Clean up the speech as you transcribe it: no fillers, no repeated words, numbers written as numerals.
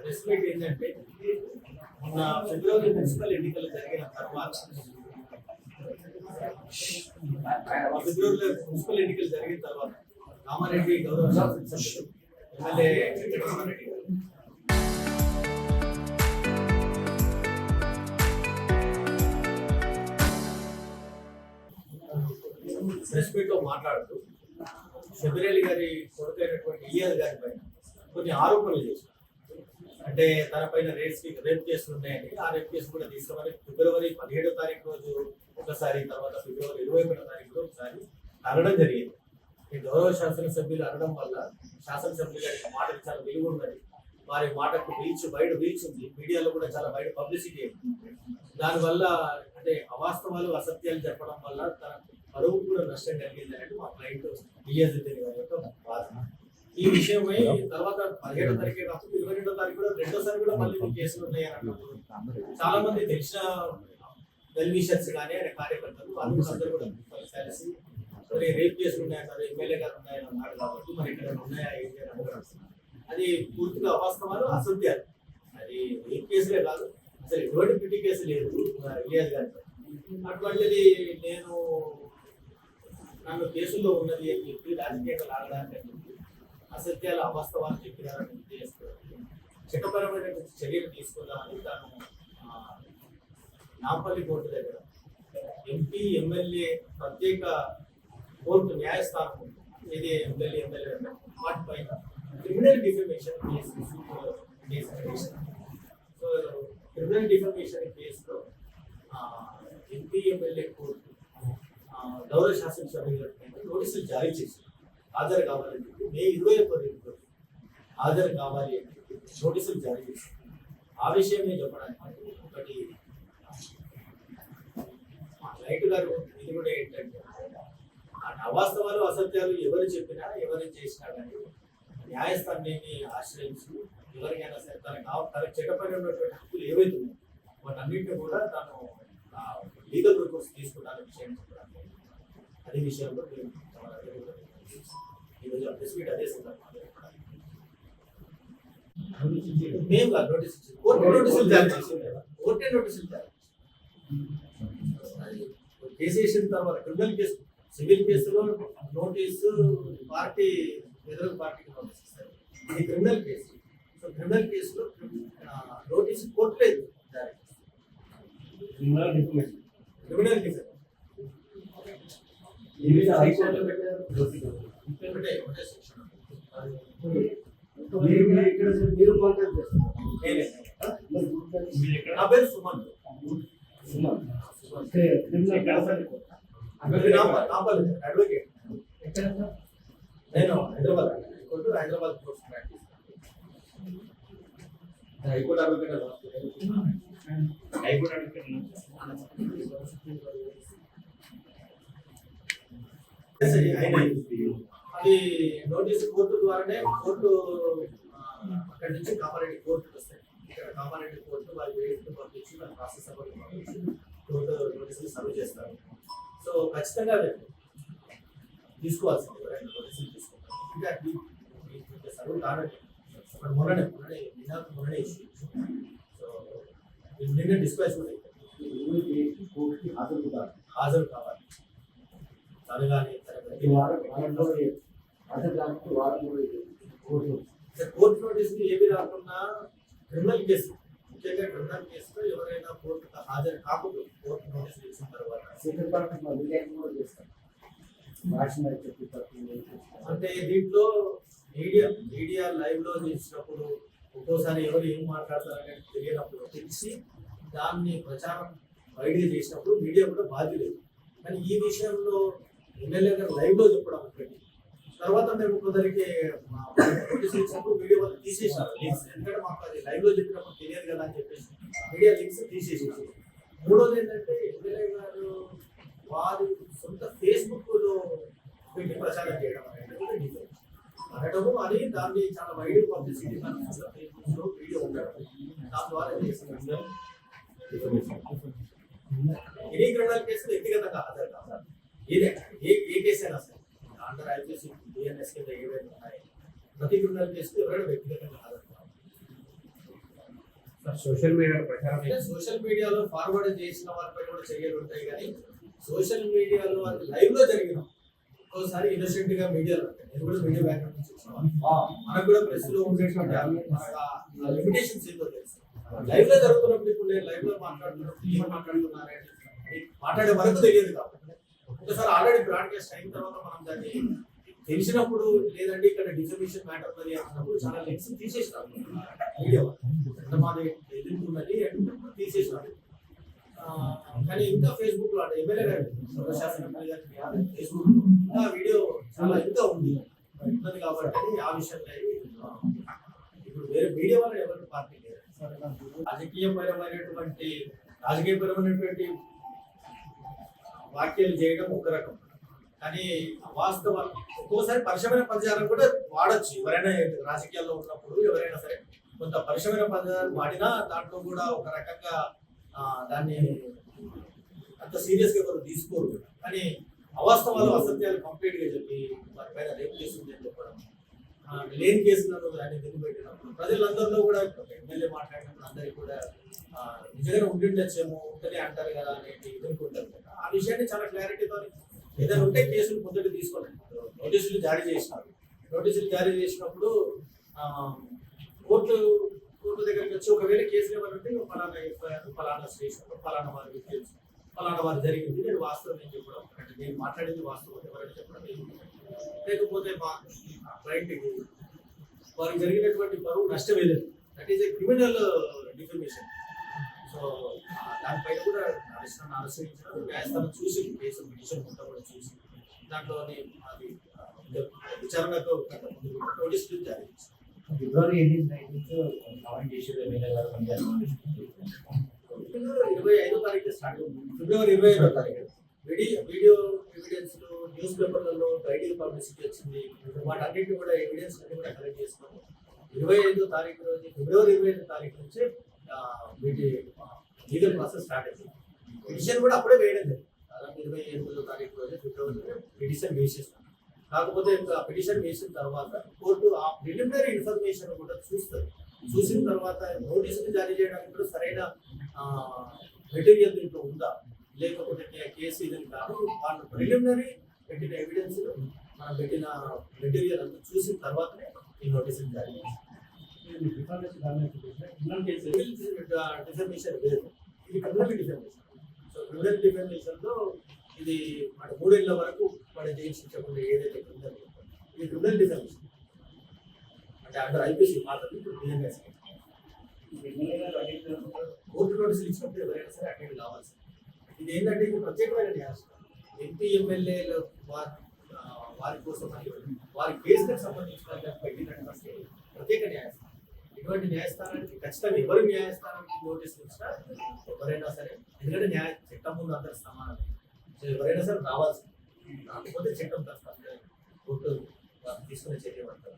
Press meet ఏంటంటే మొన్న ఫిబ్రవరి municipal ఎన్నికలు జరిగిన తర్వాత ఫిబ్రవరిలో మున్సిపల్ ఎన్నికలు జరిగిన తర్వాత కామారెడ్డి గౌరవ శాసనసభ్యులు ఎమ్మెల్యే వెంకటరామారెడ్డి గారు ప్రెస్ మీట్ లో మాట్లాడుతూ శబరిమల గారి కొడుకైనటువంటి ఇలియాస్ గారి పైన కొన్ని ఆరోపణలు చేశారు. అంటే తన పైన రేప్ కేసులు ఉన్నాయని, ఆ రేప్ కేసు కూడా తీసుకోమని ఫిబ్రవరి 17వ తారీఖు రోజు ఒకసారి, తర్వాత ఫిబ్రవరి 21వ తారీఖు ఒకసారి అనడం జరిగింది. ఈ గౌరవ శాసనసభ్యులు అనడం వల్ల శాసనసభ్యులు గారికి మాటకు చాలా విలువ ఉన్నది. వారి మాటకు బయట రీచ్ ఉంది, మీడియాలో కూడా చాలా బయట పబ్లిసిటీ ఉంది. దానివల్ల అంటే అవాస్తవాలు అసత్యాలు చెప్పడం వల్ల తన పరువు కూడా నష్టం కలిగింది అనేది మా క్లయింట్ ఇలియాస్ గారి యొక్క వాదన. ఈ విషయమై తర్వాత 17వ తారీఖే కాకుండా 22వ తారీఖు కూడా రెండోసారి కూడా మళ్ళీ కేసులు ఉన్నాయని అంటున్నారు. చాలా మంది తెలిసిన వెల్విషర్స్ కానీ ఆయన కార్యకర్తలు అందరూ కూడా కలిసి మరి రేప్ కేసులు ఉన్నాయన్నారు, ఎమ్మెల్యే గారు ఉన్నాయని అన్నాడు. కాబట్టి మరి ఇక్కడ ఉన్నాయా ఏంటి అని అడగడం అది పూర్తిగా అవాస్తవాలు, అసత్యాలు. అది రేప్ కేసులే కాదు, అసలు ఎటువంటి పిటి కేసు లేదు ఇలియాస్ గారితో. అటువంటిది నన్ను కేసుల్లో ఉన్నది అని చెప్పి రాజకీయంగా లాగడానికి అసత్యాలు అవాస్తవాలు చెప్పినారని తెలియజేస్తున్నారు. చట్టపరమైనటువంటి చర్యలు తీసుకుందామని తాను నాంపల్లి కోర్టు దగ్గర ఎంపీ ఎమ్మెల్యే ప్రత్యేక కోర్టు న్యాయస్థానం ఇది ఎమ్మెల్యే వాటి పైన criminal defamation case. So criminal defamation కేసులో ఎంపీ ఎమ్మెల్యే కోర్టు గౌరవ శాసనసభ్యులకు నోటీసులు జారీ చేసి హాజరు కావాలని చెప్పి మే 21 హాజరు కావాలి అని నోటీసులు జారీ చేసి ఆ విషయమే చెప్పడానికి ఒకటి మా క్లయింట్ గారు ఇది కూడా ఏంటంటే అవాస్తవాలు అసత్యాలు ఎవరు చెప్పినా ఎవరు చేసినా కానీ న్యాయస్థానాన్ని ఆశ్రయించి ఎవరికైనా సరే తనకు చట్టపైన ఉన్నటువంటి హక్కులు ఏవైతే ఉన్నాయో వాటన్నింటినీ కూడా తాను లీగల్ రికోర్స్ తీసుకుంటాను విషయం చెప్పడానికి అదే విషయంలో ఈరోజు ప్రెస్ మీట్ అదే సందర్భంలో మేము నోటీస్ ఇచ్చింది, కోర్టు నోటీసులు జారీ చేసింది. కోర్టే నోటీసులు జారీ కేసు వేసిన తర్వాత క్రిమినల్ కేసు, సివిల్ కేసులో నోటీసు పార్టీ ఎదురు పార్టీకి నోటీస్ ఇస్తారు. ఇది క్రిమినల్ కేసు. సో క్రిమినల్ కేసులో నోటీసు కోర్టు లేదు జారీ క్రిమినల్ డిఫెన్స్ నా పేరు సుమన్. అడ్వకేట్. నేను Hyderabad course practice high court advocate. అది నోటీస్ కోర్టు ద్వారానే కోర్టు అక్కడి నుంచి కామారెడ్డి కోర్టుకు వస్తాయి. ఇక్కడ కామారెడ్డి కోర్టు వాళ్ళు వేసుకుని పంపించి వాళ్ళ ప్రాసెస్ పంపించి కోర్టు నోటీసులు సర్వ్ చేస్తారు. సో ఖచ్చితంగా తీసుకోవాల్సింది నోటీసులు తీసుకుంటారు. ఇంకా సర్వ్ కాదండి మొన్ననే ఇష్యూ. సో నిన్న డిస్పాచ్ కూడా హాజరు కావాలి. తను కానీ కోర్టు నోటీసులు ఏవి రాకుండా క్రిమినల్ కేసు, ముఖ్యంగా క్రిమినల్ కేసులో ఎవరైనా కోర్టుకు హాజరు కాకుండా కోర్టు నోటీసులు ఇచ్చిన తర్వాత అంటే దీంట్లో మీడియా లైవ్ లో చేసినప్పుడు ఒక్కోసారి ఎవరు ఏం మాట్లాడతారనేది తెలియనప్పుడు తెలిసి దాన్ని ప్రచారం బయటగా చేసినప్పుడు మీడియా కూడా బాధ్యులేదు. కానీ ఈ విషయంలో ఎమ్మెల్యే గారు లైవ్ లో చెప్పడం ఒకటి, తర్వాత మేము కొందరికి నోటీసులు ఇచ్చినప్పుడు మీడియా వాళ్ళు తీసేసారు లింక్స్. ఎందుకంటే మాకు అది లైవ్ లో చెప్పినప్పుడు తెలియదు కదా అని చెప్పేసి మీడియా లింక్స్ తీసేసారు. మూడోది ఏంటంటే ఎమ్మెల్యే గారు వారి సొంత ఫేస్బుక్ లో పెట్టి ప్రచారం చేయడం అనేది అనడము, అది దాన్ని చాలా వైడ్ పబ్లిసిటీ ఫేస్బుక్ లో వీడియో ఉండడం, దాని ద్వారా చేసిన ఎనీ క్రిమినల్ కేసులు వ్యక్తిగతంగా హాజరు కావాలి. ఏ కేసు అయినా సరే అండర్ ఐపీసీ బిఎన్ఎస్ కింద ఏవైతే ఉన్నాయో ప్రతి క్రిమినల్ కేసులు ఎవరైనా వ్యక్తిగతంగా హాజరు కావాలి. సోషల్ మీడియా ప్రచారం అంటే సోషల్ మీడియాలో ఫార్వర్డ్ చేసిన వారిపై కూడా చర్యలు ఉంటాయి కానీ సోషల్ మీడియాలో అది లైవ్ లో జరిగిన ఒక్కోసారి ఇన్నోసెంట్ గా మీడియాలో ఉంటాయి. నేను కూడా మీడియా బ్యాక్గ్రౌండ్ నుంచి వచ్చిన మనకు కూడా ప్రెస్ లో ఉండేటువంటి లిమిటేషన్స్ ఏంటో తెలుసు. లైవ్ లో జరుగుతున్నప్పుడు ఇప్పుడు నేను లైవ్ లో మాట్లాడుతున్నప్పుడు ఏం మాట్లాడుతున్నారంటే మాట్లాడే వరకు తెలియదు కాబట్టి ఒకసారి ఆల్రెడీ బ్రాడ్కాస్ట్ అయిన తర్వాత మనం దాన్ని తెలిసినప్పుడు లేదంటే ఇక్కడ డిఫర్మేషన్ మ్యాటర్ ఉన్నది అన్నప్పుడు చాలా లింక్స్ తీసేసినారు వీడియో మాది ఎదుర్కొన్నది తీసేసినారు. కానీ ఇంకా ఫేస్బుక్ లో అంటే ఎమ్మెల్యే గారు ఫేస్బుక్ ఇంకా వీడియో చాలా ఇంకా ఉంది ఉన్నది కాబట్టి ఆ విషయంలో ఇప్పుడు వేరే మీడియా వల్ల ఎవరికి పార్టీ లేదు. రాజకీయపరమైనటువంటి వ్యాఖ్యలు చేయడం ఒక రకం కానీ వాస్తవ ఒక్కోసారి పరిశ్రమైన పదజాలం కూడా వాడచ్చు. ఎవరైనా రాజకీయాల్లో ఉన్నప్పుడు ఎవరైనా సరే కొంత పరిశ్రమైన పదజాలం వాడినా దాంట్లో కూడా ఒక రకంగా దాన్ని అంత సీరియస్ గా ఎవరు తీసుకోరు. కానీ అవాస్తవాలు అసత్యాలు కంప్లీట్ గా చెప్పి వారి పైన రేపు చేస్తుంది అని చెప్పడం లేని కేసులను దాన్ని దిగుపెట్టినప్పుడు ప్రజలందరిలో కూడా ఎమ్మెల్యే మాట్లాడినప్పుడు అందరికి కూడా నిజంగా ఉండిండొచ్చేమో ఉంటనే అంటారు కదా అనేది ఎదుర్కొంటారు. ఆ విషయాన్ని చాలా క్లారిటీతో ఏదైనా ఉంటే కేసులు ముందుకు తీసుకోండి. నోటీసులు జారీ చేసినారు. నోటీసులు జారీ చేసినప్పుడు కోర్టు దగ్గరికి వచ్చి ఒకవేళ కేసులు ఏమంటే ఫలానా ఎఫ్ఐఆర్ ఫలానా స్టేషన్ ఫలానా వారికి తెలుసు ఫలానా వారు జరిగింది నేను వాస్తవం నేను చెప్పడం అంటే నేను మాట్లాడింది వాస్తవం ఎవరైనా చెప్పడం లేకపోతే మా క్లయింట్కి వారికి జరిగినటువంటి పరువు నష్టమే లేదు. That is a criminal defamation. So దానిపైన కూడా అనుసరించిన న్యాయస్థానం చూసి కేసు పిటిషన్ మొత్తం కూడా చూసి దాంట్లోని అది విచారణకు నోటీసులు జారీ చేసింది. ఫిబ్రవరి 25వ తారీఖు స్టార్ట్ ఫిబ్రవరి 25వ తారీఖు వీడియో ఎవిడెన్స్ న్యూస్ పేపర్లలో బయటికి పబ్లిసిటీ వచ్చింది. వాటన్నిటిని కూడా ఎవిడెన్స్ అన్ని కూడా కలెక్ట్ చేసుకున్నాము. 25వ తారీఖు రోజు ఫిబ్రవరి 25వ తారీఖు నుంచి వీటి లీగల్ ప్రాసెస్ స్టార్ట్ అయింది. పిటిషన్ కూడా అప్పుడే వేయడం జరిగింది. దాదాపు 28వ తారీఖు రోజు ఫిబ్రవరిలో పిటిషన్ వేసేస్తాం. కాకపోతే పిటిషన్ వేసిన తర్వాత కోర్టు ఆ ప్రిలిమినరీ ఇన్ఫర్మేషన్ కూడా చూస్తుంది. చూసిన తర్వాత నోటీసులు జారీ చేయడానికి కూడా సరైన మెటీరియల్ దీంట్లో ఉందా లేకపోతే కేసు ఇది కాదు వాళ్ళు ప్రిలిమినరీ పెట్టిన ఎవిడెన్స్ మనం పెట్టిన మెటీరియల్ అంతా చూసిన తర్వాతనే ఈ నోటీసులు జారీ చేస్తాం. డిఫర్మేషన్ లేదు, ఇది criminal defamation. So criminal defamation లో ఇది మన 3 ఏళ్ల వరకు మన జైలు శిక్షకుండా ఏదైతే క్రిమినల్ ఇది క్రిమినల్ డిఫర్మేషన్ అంటే అండర్ ఐపీసీ మాత్రం ఇప్పుడు బిఎన్ఎస్ కోర్టు నోటీసులు ఇచ్చినప్పుడు ఎవరైనా సరే అటెండ్ కావాల్సింది. ఇది ఏంటంటే ఇది ప్రత్యేకమైన న్యాయస్థానం. ఎంపీ ఎమ్మెల్యేలు వారి కోసం వారి కేసులకు సంబంధించిన పెట్టినటువంటి ప్రత్యేక న్యాయస్థానం. ఇటువంటి న్యాయస్థానానికి ఖచ్చితంగా ఎవరు న్యాయస్థానానికి నోటీసులు ఇచ్చినా ఎవరైనా సరే ఎందుకంటే చట్టం ముందు అందరు సమానం ఎవరైనా సరే రావాల్సింది. కాకపోతే చట్టం తప్ప కోర్టు తీసుకునే చర్య పడతారు.